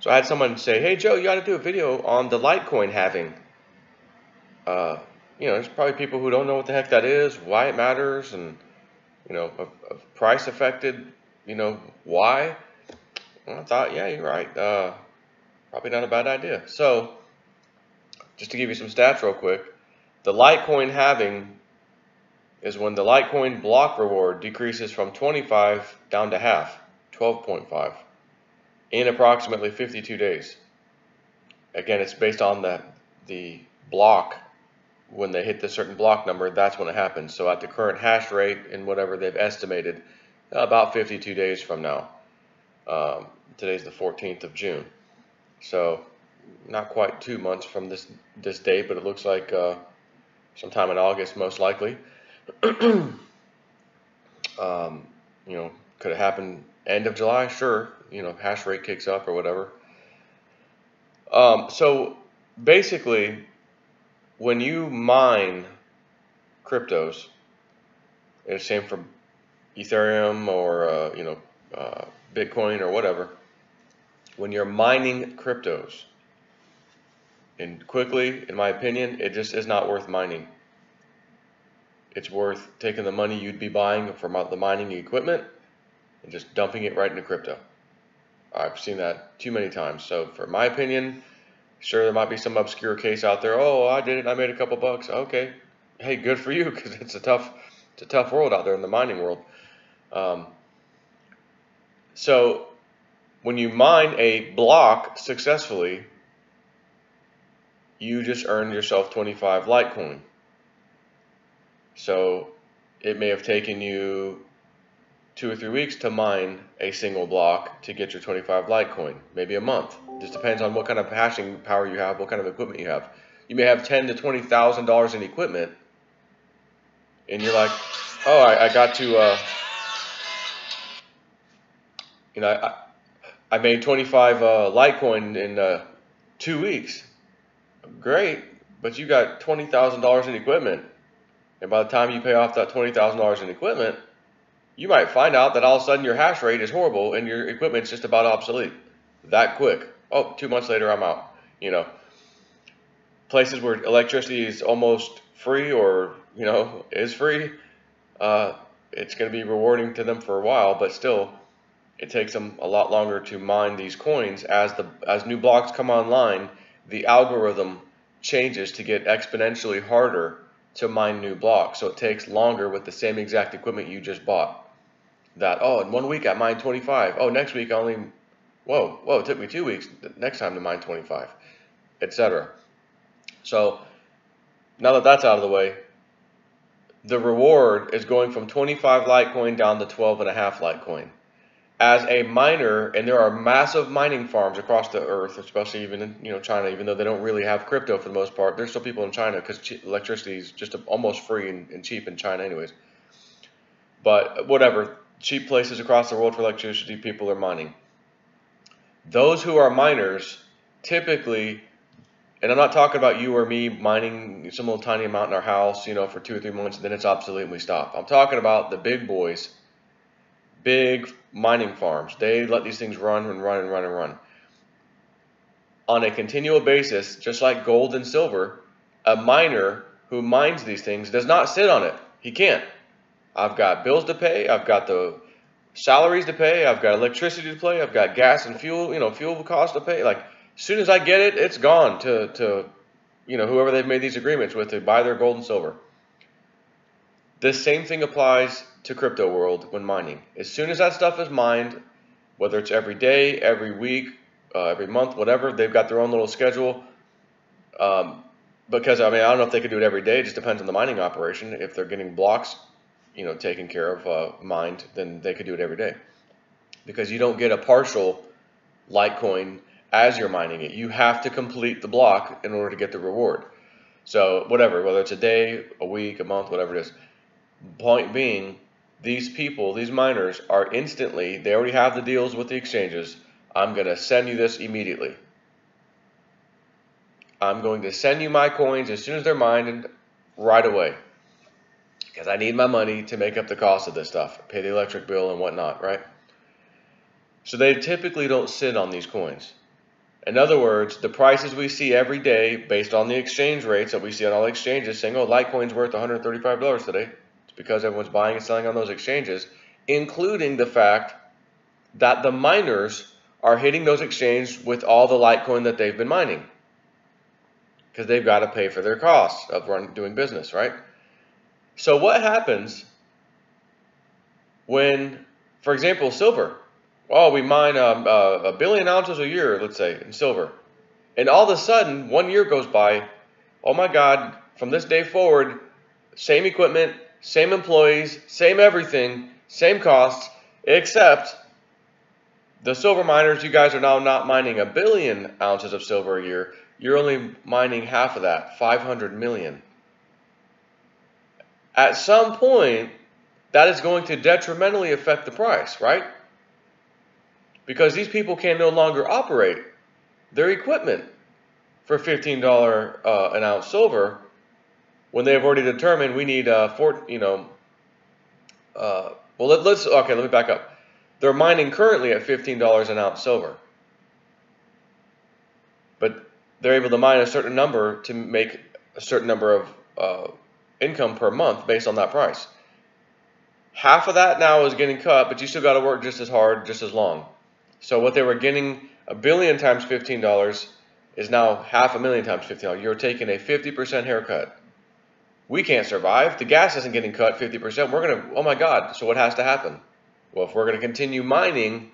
So I had someone say, "Hey Joe, you got to do a video on the Litecoin halving." There's probably people who don't know what the heck that is, why it matters, and of price affected, why. And I thought, yeah, you're right. Probably not a bad idea. So, just to give you some stats real quick, the Litecoin halving is when the Litecoin block reward decreases from 25 down to half, 12.5, in approximately 52 days. Again, it's based on the block. When they hit the certain block number, that's when it happens. So at the current hash rate and whatever they've estimated, about 52 days from now. Today's the 14th of June. So not quite 2 months from this date, but it looks like sometime in August, most likely. Could it happen end of July? Sure. Hash rate kicks up or whatever. So basically, when you mine cryptos, it's the same for Ethereum or Bitcoin or whatever. When you're mining cryptos, and quickly, in my opinion, it just is not worth mining. It's worth taking the money you'd be buying from the mining equipment and just dumping it right into crypto. I've seen that too many times. So for my opinion, sure, there might be some obscure case out there. Oh, I did it, I made a couple bucks. Okay, hey, good for you, because it's a tough world out there in the mining world. So when you mine a block successfully, you just earned yourself 25 Litecoin. So it may have taken you 2 or 3 weeks to mine a single block to get your 25 Litecoin, maybe a month. Just depends on what kind of hashing power you have, what kind of equipment you have. You may have $10,000 to $20,000 in equipment, and you're like, oh, I got to, I made 25 Litecoin in 2 weeks. Great, but you got $20,000 in equipment, and by the time you pay off that $20,000 in equipment, you might find out that all of a sudden your hash rate is horrible and your equipment's just about obsolete. That quick. Oh, 2 months later, I'm out. Places where electricity is almost free or, is free, it's going to be rewarding to them for a while, but still, it takes them a lot longer to mine these coins. As new blocks come online, the algorithm changes to get exponentially harder to mine new blocks. So it takes longer with the same exact equipment you just bought. In 1 week I mined 25. Oh, next week it took me 2 weeks next time to mine 25, etc. So now that that's out of the way, the reward is going from 25 Litecoin down to 12.5 Litecoin. As a miner, and there are massive mining farms across the earth, especially even in China, even though they don't really have crypto for the most part. There's still people in China because electricity is just almost free and cheap in China anyways. But whatever, cheap places across the world for electricity, people are mining. Those who are miners typically, and I'm not talking about you or me mining some little tiny amount in our house, for 2 or 3 months and then it's obsolete and we stop. I'm talking about the big boys, big mining farms. They let these things run and run and run and run on a continual basis, just like gold and silver. A miner who mines these things does not sit on it. He can't. I've got bills to pay. I've got the salaries to pay. I've got electricity to pay. I've got gas and fuel, fuel costs to pay. Like, as soon as I get it, it's gone to whoever they've made these agreements with to buy their gold and silver. The same thing applies to crypto world when mining. As soon as that stuff is mined, whether it's every day, every week, every month, whatever, they've got their own little schedule. Because I don't know if they could do it every day. It just depends on the mining operation. If they're getting blocks, taken care of, mined, then they could do it every day. Because you don't get a partial Litecoin as you're mining it. You have to complete the block in order to get the reward. So whatever, whether it's a day, a week, a month, whatever it is. Point being, these people, these miners are instantly, they already have the deals with the exchanges. I'm going to send you this immediately. I'm going to send you my coins as soon as they're mined right away. Because I need my money to make up the cost of this stuff, pay the electric bill and whatnot, right? So they typically don't sit on these coins. In other words, the prices we see every day based on the exchange rates that we see on all exchanges saying, oh, Litecoin's worth $135 today. It's because everyone's buying and selling on those exchanges, including the fact that the miners are hitting those exchanges with all the Litecoin that they've been mining, because they've got to pay for their costs of doing business, right? So what happens when, for example, silver? Oh, we mine a billion ounces a year, let's say, in silver. And all of a sudden, 1 year goes by. Oh my God, from this day forward, same equipment, same employees, same everything, same costs, except the silver miners, you guys are now not mining a billion ounces of silver a year. You're only mining half of that, 500 million. At some point, that is going to detrimentally affect the price, right? Because these people can no longer operate their equipment for $15 an ounce silver when they have already determined we need let me back up. They're mining currently at $15 an ounce silver, but they're able to mine a certain number to make a certain number of income per month based on that price. Half of that now is getting cut, but you still got to work just as hard, just as long. So what they were getting a billion times $15 is now 500,000 times $15. You're taking a 50% haircut. We can't survive. The gas isn't getting cut 50%. We're going to, oh my God. So what has to happen? Well, if we're going to continue mining,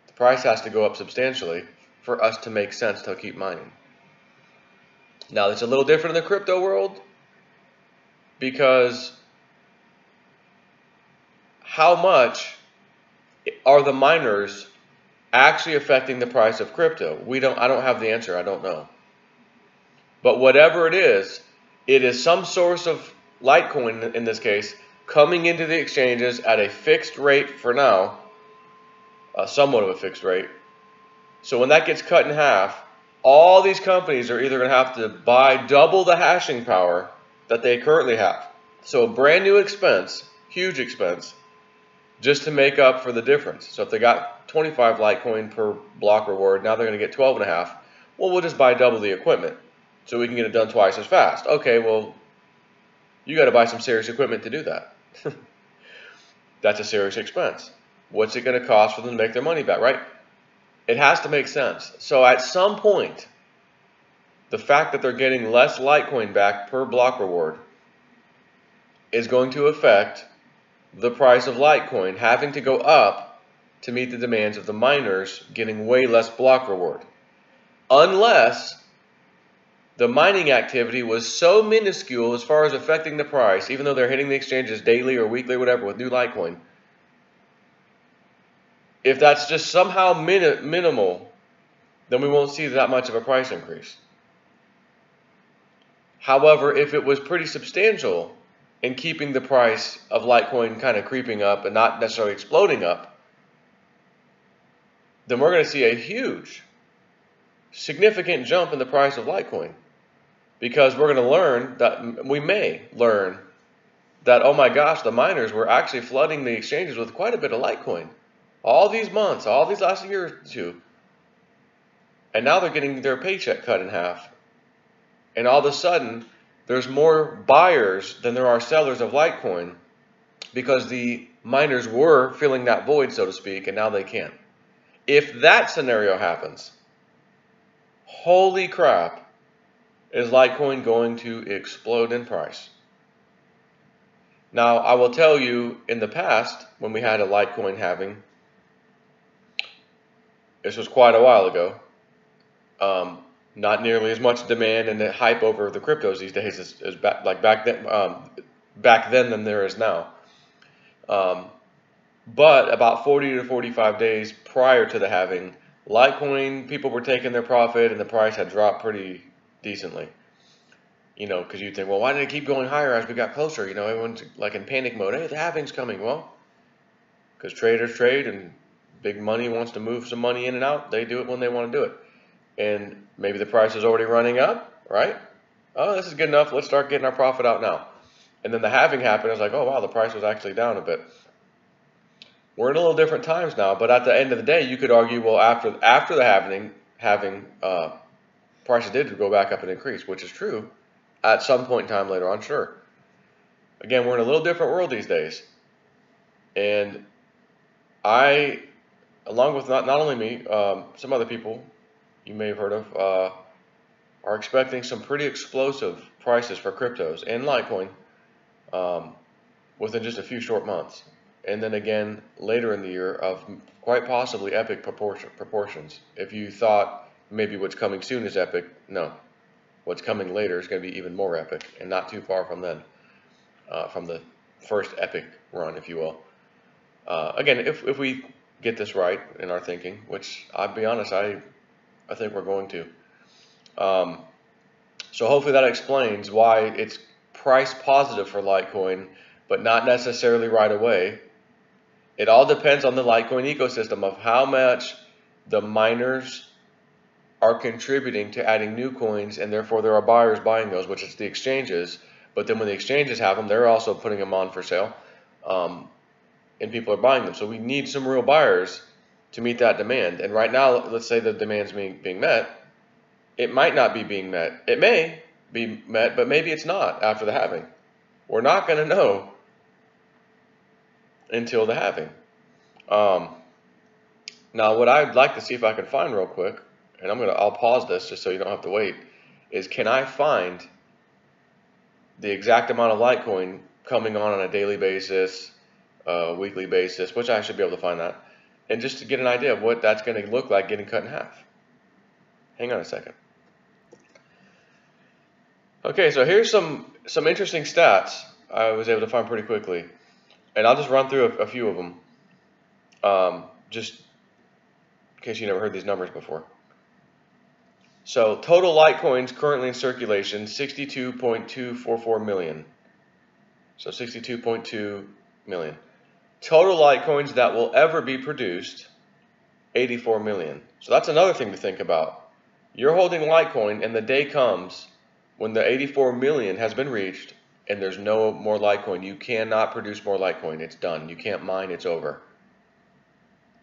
the price has to go up substantially for us to make sense to keep mining. Now, it's a little different in the crypto world, because how much are the miners actually affecting the price of crypto? I don't have the answer. I don't know. But whatever it is some source of Litecoin in this case coming into the exchanges at a fixed rate for now, somewhat of a fixed rate. So when that gets cut in half, all these companies are either going to have to buy double the hashing power that they currently have. So a brand new expense, huge expense, just to make up for the difference. So if they got 25 Litecoin per block reward, now they're going to get 12 and a half. Well, we'll just buy double the equipment so we can get it done twice as fast. Okay, well, you got to buy some serious equipment to do that. That's a serious expense. What's it going to cost for them to make their money back, right? It has to make sense. So at some point, the fact that they're getting less Litecoin back per block reward is going to affect the price of Litecoin having to go up to meet the demands of the miners getting way less block reward. Unless the mining activity was so minuscule as far as affecting the price, even though they're hitting the exchanges daily or weekly or whatever with new Litecoin. If that's just somehow minimal, then we won't see that much of a price increase. However, if it was pretty substantial in keeping the price of Litecoin kind of creeping up and not necessarily exploding up, then we're going to see a huge, significant jump in the price of Litecoin. Because we're going to learn that, we may learn that, oh my gosh, the miners were actually flooding the exchanges with quite a bit of Litecoin. All these months, all these last year or two. And now they're getting their paycheck cut in half. And all of a sudden, there's more buyers than there are sellers of Litecoin, because the miners were filling that void, so to speak, and now they can't. If that scenario happens, holy crap, is Litecoin going to explode in price? Now, I will tell you, in the past, when we had a Litecoin halving, this was quite a while ago, not nearly as much demand and the hype over the cryptos these days is back then than there is now. But about 40 to 45 days prior to the halving, Litecoin, people were taking their profit and the price had dropped pretty decently. You know, because you think, well, why did it keep going higher as we got closer? You know, everyone's like in panic mode. Hey, the halving's coming. Well, because traders trade and big money wants to move some money in and out. They do it when they want to do it. And maybe the price is already running up, right? Oh, this is good enough. Let's start getting our profit out now. And then the halving happened. I was like, oh, wow, the price was actually down a bit. we're in a little different times now. But at the end of the day, you could argue, well, after the halving, prices did go back up and increase, which is true at some point in time later on, sure. Again, we're in a little different world these days. And I, along with not only me, some other people you may have heard of, are expecting some pretty explosive prices for cryptos and Litecoin within just a few short months. And then again, later in the year of quite possibly epic proportions. If you thought maybe what's coming soon is epic, no. What's coming later is going to be even more epic, and not too far from then, from the first epic run, if you will. Again, if we get this right in our thinking, which I'll be honest, I think we're going to. So hopefully that explains why it's price positive for Litecoin, but not necessarily right away. It all depends on the Litecoin ecosystem of how much the miners are contributing to adding new coins, and therefore there are buyers buying those, which is the exchanges. But then when the exchanges have them, they're also putting them on for sale, and people are buying them. So we need some real buyers to meet that demand. And right now, let's say the demand's being met. It might not be being met. It may be met, but maybe it's not after the halving. We're not going to know until the halving. Now, what I'd like to see if I can find real quick, and I'll pause this just so you don't have to wait, is can I find the exact amount of Litecoin coming on a daily basis, weekly basis, which I should be able to find that, and just to get an idea of what that's going to look like getting cut in half. Hang on a second. Okay, so here's some interesting stats I was able to find pretty quickly, and I'll just run through a few of them, just in case you never heard these numbers before. So total Litecoins currently in circulation, 62.244 million. So 62.2 million. Total Litecoins that will ever be produced, 84 million. So that's another thing to think about. You're holding Litecoin, and the day comes when the 84 million has been reached and there's no more Litecoin. You cannot produce more Litecoin. It's done. You can't mine. It's over.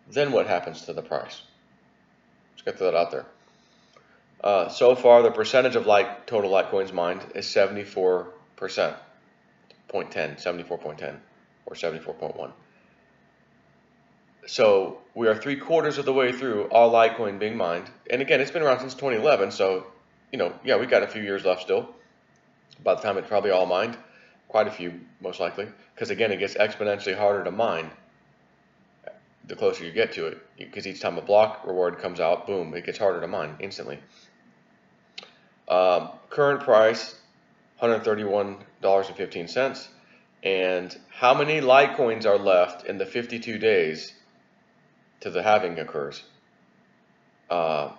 Then what happens to the price? Let's get that out there. So far, the percentage of total Litecoins mined is 74%, 74.10 or 74.1. So we are 3/4 of the way through all Litecoin being mined. And again, it's been around since 2011, so yeah, we got a few years left still. By the time it's probably all mined, quite a few most likely, because again, it gets exponentially harder to mine the closer you get to it, because each time a block reward comes out, boom, it gets harder to mine instantly. Current price, $131.15. And how many Litecoins are left in the 52 days to the halving occurs? How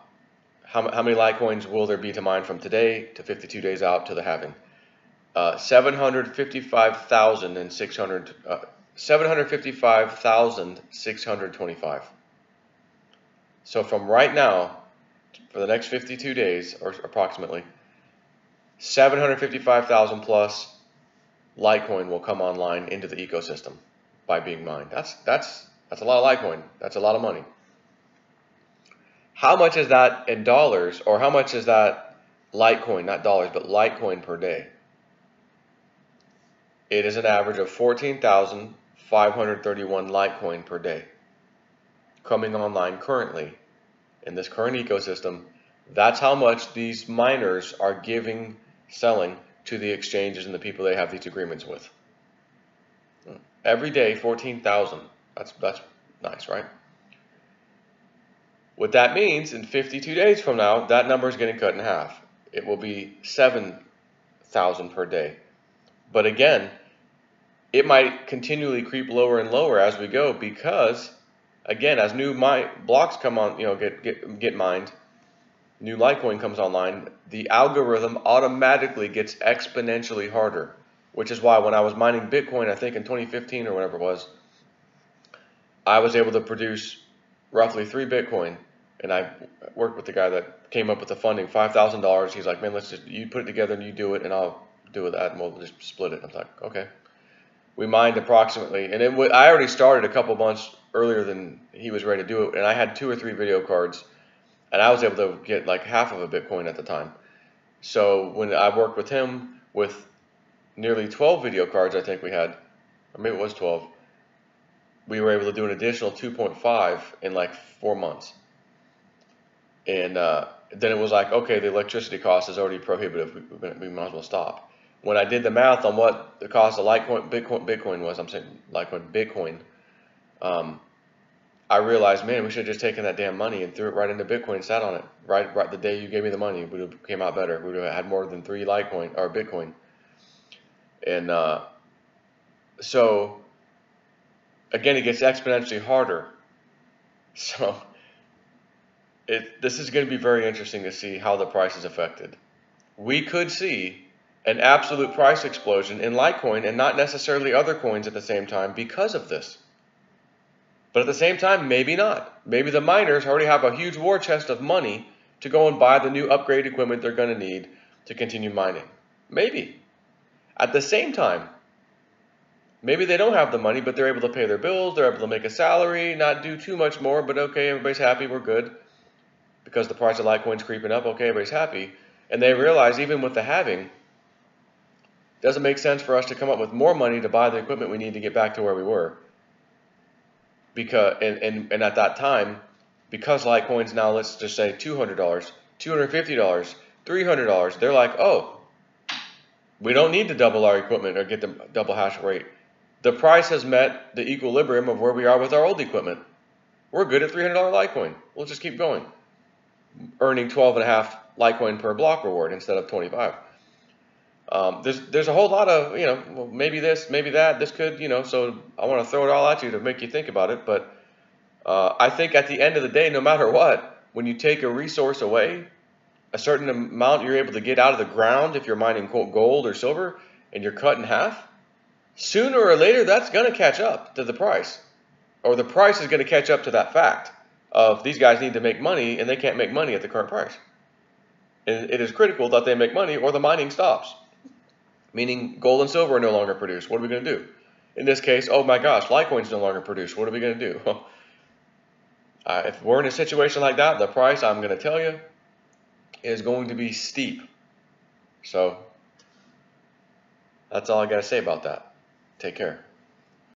many Litecoins will there be to mine from today to 52 days out to the halving? 755,625. So from right now, for the next 52 days, or approximately, 755,000 plus Litecoin will come online into the ecosystem by being mined. That's a lot of Litecoin. That's a lot of money. How much is that in dollars, or how much is that Litecoin, not dollars, but Litecoin per day? It is an average of 14,531 Litecoin per day coming online currently in this current ecosystem. That's how much these miners are selling to the exchanges and the people they have these agreements with. Every day, 14,000. That's nice, right? What that means, in 52 days from now, that number is getting cut in half. It will be 7,000 per day. But again, it might continually creep lower and lower as we go, because, again, as new blocks come on, get mined, new Litecoin comes online, the algorithm automatically gets exponentially harder, which is why when I was mining Bitcoin, I think in 2015 or whatever it was, I was able to produce roughly 3 Bitcoin, and I worked with the guy that came up with the funding, $5,000. He's like, man, you put it together and you do it, and I'll do it that, and we'll just split it. I was like, okay. we mined approximately, and I already started a couple months earlier than he was ready to do it, and I had 2 or 3 video cards, and I was able to get like half of a Bitcoin at the time. So when I worked with him with nearly 12 video cards, I think we had, or maybe it was 12, we were able to do an additional 2.5 in like 4 months. And then it was like, okay, the electricity cost is already prohibitive. We might as well stop. When I did the math on what the cost of Bitcoin was, I'm saying Litecoin, Bitcoin, I realized, man, we should have just taken that damn money and threw it right into Bitcoin, sat on it. Right the day you gave me the money, it would have came out better. We would have had more than 3 Litecoin or Bitcoin. And so again, it gets exponentially harder. So this is going to be very interesting to see how the price is affected. We could see an absolute price explosion in Litecoin and not necessarily other coins at the same time because of this. But at the same time, maybe not. Maybe the miners already have a huge war chest of money to go and buy the new upgrade equipment they're going to need to continue mining. Maybe. At the same time, maybe they don't have the money, but they're able to pay their bills, they're able to make a salary, not do too much more, but okay, everybody's happy, we're good. Because the price of Litecoin's creeping up, okay, everybody's happy. And they realize even with the halving, it doesn't make sense for us to come up with more money to buy the equipment we need to get back to where we were. Because and at that time, because Litecoin's now, let's just say $200, $250, $300, they're like, oh, we don't need to double our equipment or get the double hash rate. The price has met the equilibrium of where we are with our old equipment. We're good at $300 Litecoin. We'll just keep going, earning 12.5 Litecoin per block reward instead of 25. There's a whole lot of, well, maybe this, maybe that, this could, so I want to throw it all at you to make you think about it. But I think at the end of the day, no matter what, when you take a resource away, a certain amount you're able to get out of the ground if you're mining gold or silver, and you're cut in half, sooner or later that's going to catch up to the price. Or the price is going to catch up to that fact of these guys need to make money and they can't make money at the current price. And it is critical that they make money or the mining stops. Meaning gold and silver are no longer produced. What are we going to do? In this case, oh my gosh, Litecoin's no longer produced. What are we going to do? If we're in a situation like that, the price, I'm going to tell you, is going to be steep. So that's all I got to say about that. Take care.